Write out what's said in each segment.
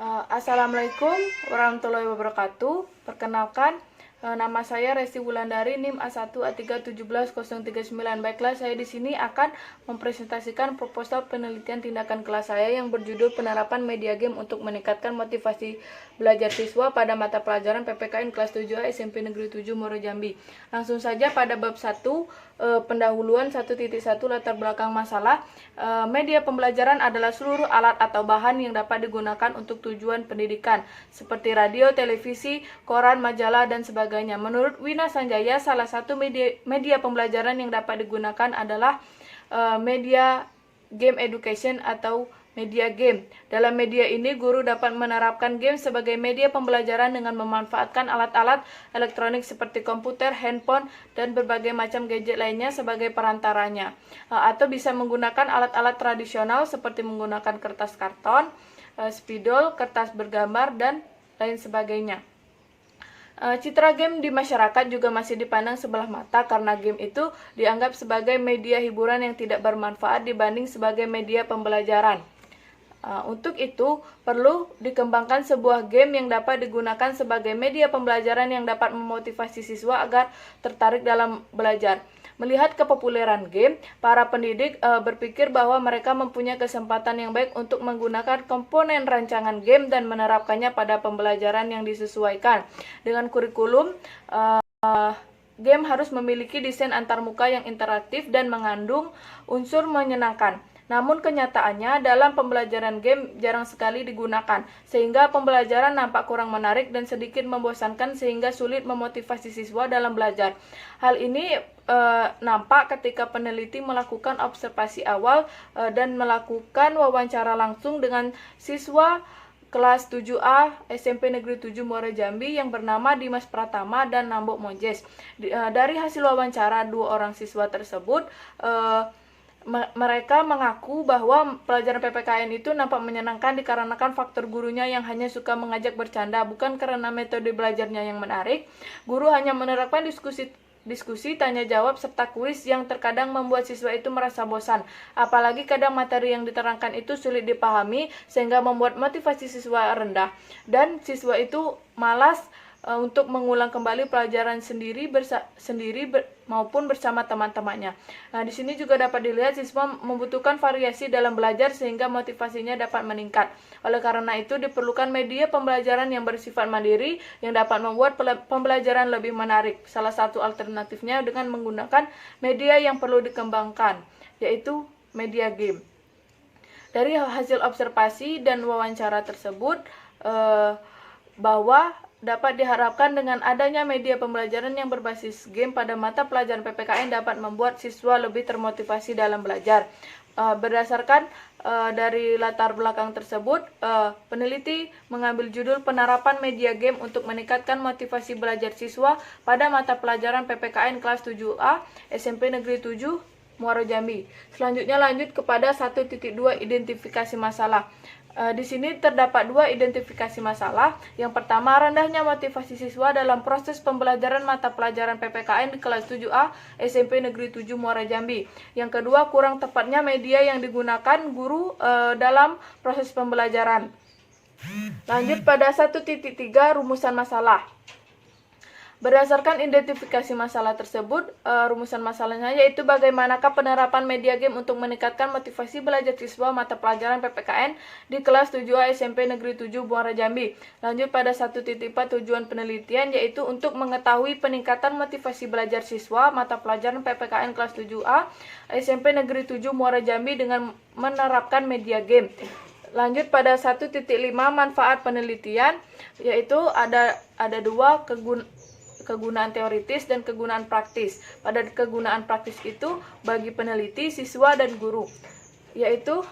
Assalamualaikum warahmatullahi wabarakatuh. Perkenalkan, nama saya Resti Wulandari, NIM A1A3171039. Baiklah, saya di sini akan mempresentasikan proposal penelitian tindakan kelas saya yang berjudul penerapan media game untuk meningkatkan motivasi belajar siswa pada mata pelajaran PPKN kelas 7A SMP Negeri 7 Muaro Jambi. Langsung saja pada bab 1, pendahuluan 1.1 latar belakang masalah. Media pembelajaran adalah seluruh alat atau bahan yang dapat digunakan untuk tujuan pendidikan seperti radio, televisi, koran, majalah, dan sebagainya. Menurut Wina Sanjaya, salah satu media pembelajaran yang dapat digunakan adalah media game education atau media game. Dalam media ini, guru dapat menerapkan game sebagai media pembelajaran dengan memanfaatkan alat-alat elektronik seperti komputer, handphone, dan berbagai macam gadget lainnya sebagai perantaranya. Atau bisa menggunakan alat-alat tradisional seperti menggunakan kertas karton, spidol, kertas bergambar, dan lain sebagainya. Citra game di masyarakat juga masih dipandang sebelah mata karena game itu dianggap sebagai media hiburan yang tidak bermanfaat dibanding sebagai media pembelajaran. Untuk itu, perlu dikembangkan sebuah game yang dapat digunakan sebagai media pembelajaran yang dapat memotivasi siswa agar tertarik dalam belajar. Melihat kepopuleran game, para pendidik berpikir bahwa mereka mempunyai kesempatan yang baik untuk menggunakan komponen rancangan game dan menerapkannya pada pembelajaran yang disesuaikan. Dengan kurikulum, game harus memiliki desain antarmuka yang interaktif dan mengandung unsur menyenangkan. Namun kenyataannya dalam pembelajaran game jarang sekali digunakan, sehingga pembelajaran nampak kurang menarik dan sedikit membosankan sehingga sulit memotivasi siswa dalam belajar. Hal ini nampak ketika peneliti melakukan observasi awal dan melakukan wawancara langsung dengan siswa kelas 7A SMP Negeri 7 Muaro Jambi yang bernama Dimas Pratama dan Nambok Monjes. Dari hasil wawancara dua orang siswa tersebut, mereka mengaku bahwa pelajaran PPKN itu nampak menyenangkan dikarenakan faktor gurunya yang hanya suka mengajak bercanda, bukan karena metode belajarnya yang menarik. Guru hanya menerapkan diskusi, tanya jawab, serta kuis yang terkadang membuat siswa itu merasa bosan. Apalagi kadang materi yang diterangkan itu sulit dipahami sehingga membuat motivasi siswa rendah. Dan siswa itu malas untuk mengulang kembali pelajaran sendiri maupun bersama teman-temannya. Di sini juga dapat dilihat siswa membutuhkan variasi dalam belajar sehingga motivasinya dapat meningkat. Oleh karena itu diperlukan media pembelajaran yang bersifat mandiri yang dapat membuat pembelajaran lebih menarik. Salah satu alternatifnya dengan menggunakan media yang perlu dikembangkan, yaitu media game. Dari hasil observasi dan wawancara tersebut, bahwa dapat diharapkan dengan adanya media pembelajaran yang berbasis game pada mata pelajaran PPKN dapat membuat siswa lebih termotivasi dalam belajar. Berdasarkan dari latar belakang tersebut, peneliti mengambil judul penerapan media game untuk meningkatkan motivasi belajar siswa pada mata pelajaran PPKN kelas 7A SMP Negeri 7 Muaro Jambi. Selanjutnya lanjut kepada 1.2 identifikasi masalah. Di sini terdapat dua identifikasi masalah. Yang pertama, rendahnya motivasi siswa dalam proses pembelajaran mata pelajaran PPKN di kelas 7A SMP Negeri 7 Muaro Jambi. Yang kedua, kurang tepatnya media yang digunakan guru dalam proses pembelajaran. Lanjut pada 1.3 rumusan masalah. Berdasarkan identifikasi masalah tersebut, rumusan masalahnya yaitu bagaimanakah penerapan media game untuk meningkatkan motivasi belajar siswa mata pelajaran PPKN di kelas 7A SMP Negeri 7 Muaro Jambi. Lanjut pada 1.4 tujuan penelitian yaitu untuk mengetahui peningkatan motivasi belajar siswa mata pelajaran PPKN kelas 7A SMP Negeri 7 Muaro Jambi dengan menerapkan media game. Lanjut pada 1.5 manfaat penelitian yaitu ada dua kegunaan teoritis dan kegunaan praktis. Pada kegunaan praktis itu bagi peneliti, siswa, dan guru. Yaitu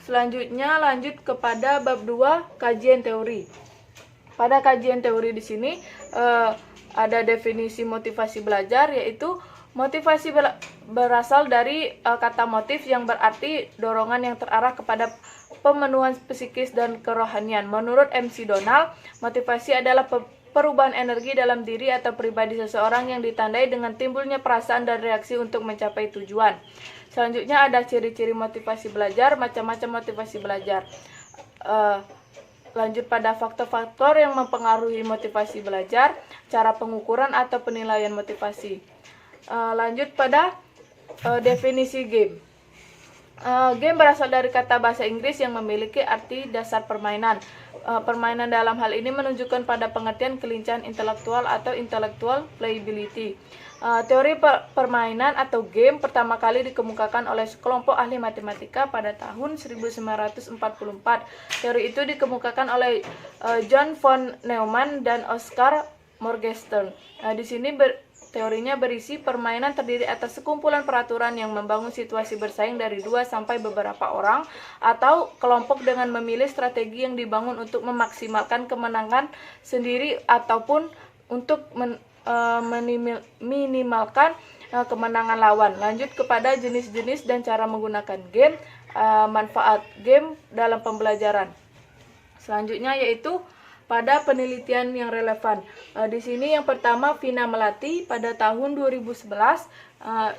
selanjutnya lanjut kepada bab 2 kajian teori. Pada kajian teori di sini ada definisi motivasi belajar, yaitu motivasi berasal dari kata motif yang berarti dorongan yang terarah kepada pemenuhan psikis dan kerohanian. Menurut MC Donald, motivasi adalah perubahan energi dalam diri atau pribadi seseorang yang ditandai dengan timbulnya perasaan dan reaksi untuk mencapai tujuan. Selanjutnya ada ciri-ciri motivasi belajar, macam-macam motivasi belajar. Lanjut pada faktor-faktor yang mempengaruhi motivasi belajar, cara pengukuran atau penilaian motivasi. Lanjut pada definisi game. Game berasal dari kata bahasa Inggris yang memiliki arti dasar permainan. Permainan dalam hal ini menunjukkan pada pengertian kelincahan intelektual atau intellectual playability. Teori permainan atau game pertama kali dikemukakan oleh sekelompok ahli matematika pada tahun 1944. Teori itu dikemukakan oleh John von Neumann dan Oscar Morgenstern. Di sini teorinya berisi permainan terdiri atas sekumpulan peraturan yang membangun situasi bersaing dari 2 sampai beberapa orang atau kelompok dengan memilih strategi yang dibangun untuk memaksimalkan kemenangan sendiri ataupun untuk minimalkan kemenangan lawan. Lanjut kepada jenis-jenis dan cara menggunakan game, manfaat game dalam pembelajaran. Selanjutnya yaitu pada penelitian yang relevan. Di sini yang pertama Vina Melati pada tahun 2011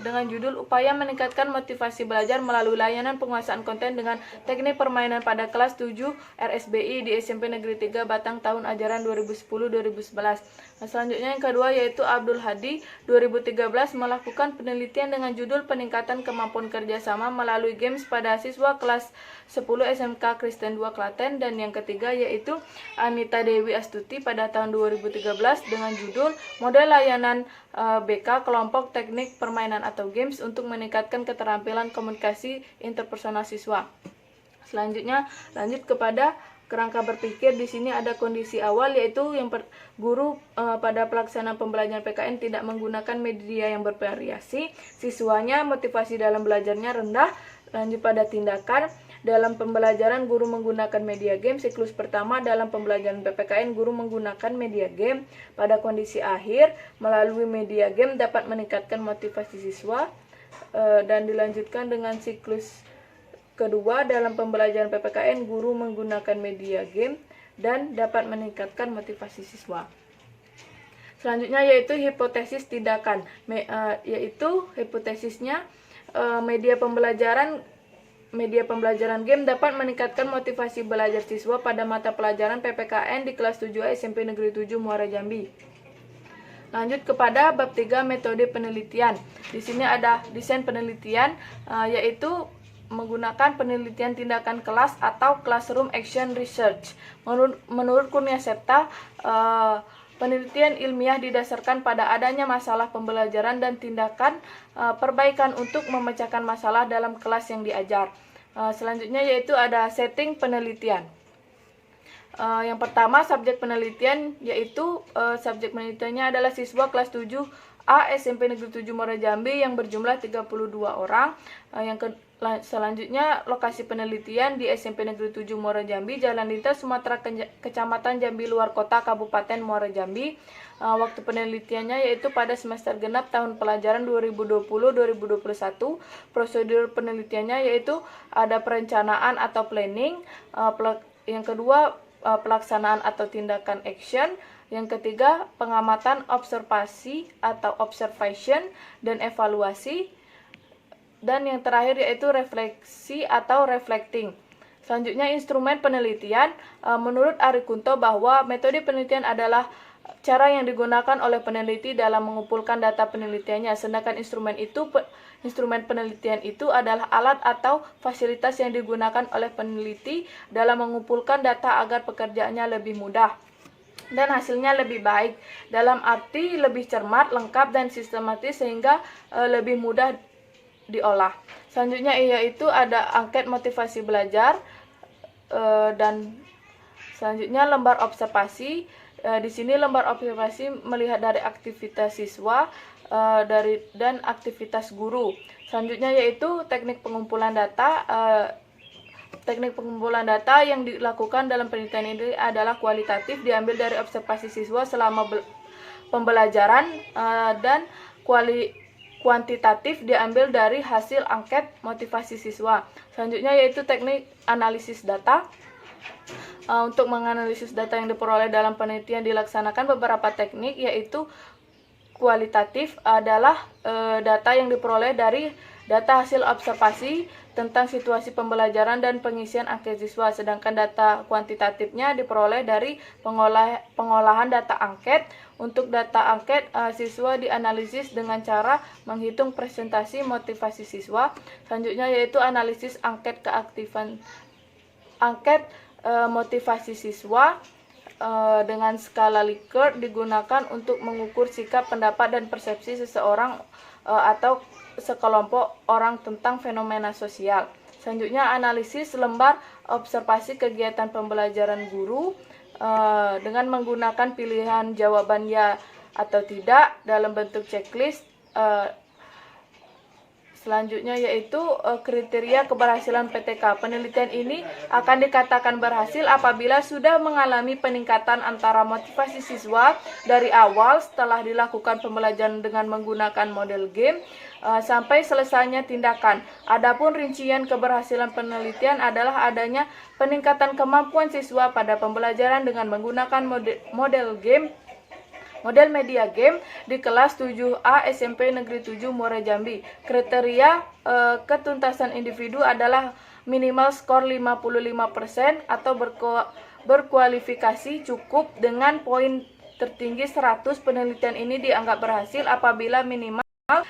dengan judul Upaya Meningkatkan Motivasi Belajar Melalui Layanan Penguasaan Konten dengan Teknik Permainan pada Kelas 7 RSBI di SMP Negeri 3 Batang tahun ajaran 2010-2011. Selanjutnya yang kedua yaitu Abdul Hadi 2013 melakukan penelitian dengan judul Peningkatan Kemampuan Kerjasama melalui Games pada siswa kelas 10 SMK Kristen 2 Klaten, dan yang ketiga yaitu Anita Dewi Astuti pada tahun 2013 dengan judul Model Layanan BK Kelompok Teknik Permainan atau Games untuk meningkatkan keterampilan komunikasi interpersonal siswa. Selanjutnya lanjut kepada kerangka berpikir. Di sini ada kondisi awal yaitu yang guru pada pelaksanaan pembelajaran PKN tidak menggunakan media yang bervariasi, siswanya motivasi dalam belajarnya rendah. Lanjut pada tindakan. Dalam pembelajaran guru menggunakan media game. Siklus pertama dalam pembelajaran PPKN guru menggunakan media game. Pada kondisi akhir melalui media game dapat meningkatkan motivasi siswa. Dan dilanjutkan dengan siklus kedua dalam pembelajaran PPKN guru menggunakan media game dan dapat meningkatkan motivasi siswa. Selanjutnya yaitu hipotesis tindakan, yaitu hipotesisnya media pembelajaran game dapat meningkatkan motivasi belajar siswa pada mata pelajaran PPKN di kelas 7A SMP Negeri 7 Muara Jambi. Lanjut kepada bab 3 metode penelitian. Di sini ada desain penelitian yaitu menggunakan penelitian tindakan kelas atau classroom action research. Menurut Kurnia Septa, penelitian ilmiah didasarkan pada adanya masalah pembelajaran dan tindakan perbaikan untuk memecahkan masalah dalam kelas yang diajar. Selanjutnya yaitu ada setting penelitian. Yang pertama subjek penelitian yaitu subjek penelitiannya adalah siswa kelas 7A SMP Negeri 7 Muara Jambi yang berjumlah 32 orang. Selanjutnya lokasi penelitian di SMP Negeri 7 Muara Jambi, Jalan Lintas Sumatera, Kecamatan Jambi Luar Kota, Kabupaten Muara Jambi. Waktu penelitiannya yaitu pada semester genap tahun pelajaran 2020-2021. Prosedur penelitiannya yaitu ada perencanaan atau planning, yang kedua pelaksanaan atau tindakan action, yang ketiga pengamatan observasi atau observation dan evaluasi, dan yang terakhir yaitu refleksi atau reflecting. Selanjutnya instrumen penelitian. Menurut Ari Kunto bahwa metode penelitian adalah cara yang digunakan oleh peneliti dalam mengumpulkan data penelitiannya, sedangkan instrumen penelitian itu adalah alat atau fasilitas yang digunakan oleh peneliti dalam mengumpulkan data agar pekerjaannya lebih mudah dan hasilnya lebih baik, dalam arti lebih cermat, lengkap, dan sistematis sehingga lebih mudah diolah. Selanjutnya yaitu ada angket motivasi belajar, dan selanjutnya lembar observasi. Di sini lembar observasi melihat dari aktivitas siswa dan aktivitas guru. Selanjutnya yaitu teknik pengumpulan data. Teknik pengumpulan data yang dilakukan dalam penelitian ini adalah kualitatif, diambil dari observasi siswa selama pembelajaran, dan kuantitatif diambil dari hasil angket motivasi siswa. Selanjutnya yaitu teknik analisis data. Untuk menganalisis data yang diperoleh dalam penelitian dilaksanakan beberapa teknik, yaitu kualitatif adalah data yang diperoleh dari data hasil observasi tentang situasi pembelajaran dan pengisian angket siswa, sedangkan data kuantitatifnya diperoleh dari pengolahan data angket. Untuk data angket, siswa dianalisis dengan cara menghitung presentasi motivasi siswa. Selanjutnya yaitu analisis angket keaktifan motivasi siswa dengan skala Likert digunakan untuk mengukur sikap, pendapat, dan persepsi seseorang atau sekelompok orang tentang fenomena sosial. Selanjutnya analisis lembar observasi kegiatan pembelajaran guru dengan menggunakan pilihan jawaban ya atau tidak dalam bentuk checklist. Selanjutnya yaitu kriteria keberhasilan PTK. Penelitian ini akan dikatakan berhasil apabila sudah mengalami peningkatan antara motivasi siswa dari awal setelah dilakukan pembelajaran dengan menggunakan model game sampai selesainya tindakan. Adapun rincian keberhasilan penelitian adalah adanya peningkatan kemampuan siswa pada pembelajaran dengan menggunakan model media game di kelas 7A SMP Negeri 7 Muara Jambi. Kriteria ketuntasan individu adalah minimal skor 55% atau berkualifikasi cukup dengan poin tertinggi 100. Penelitian ini dianggap berhasil apabila minimal 50%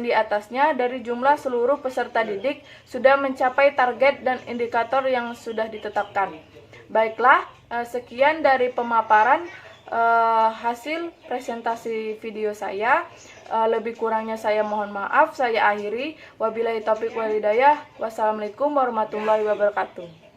di atasnya dari jumlah seluruh peserta didik sudah mencapai target dan indikator yang sudah ditetapkan. Baiklah, sekian dari pemaparan hasil presentasi video saya. Lebih kurangnya saya mohon maaf. Saya akhiri. Wabillahi taufiq wal hidayah. Wassalamualaikum warahmatullahi wabarakatuh.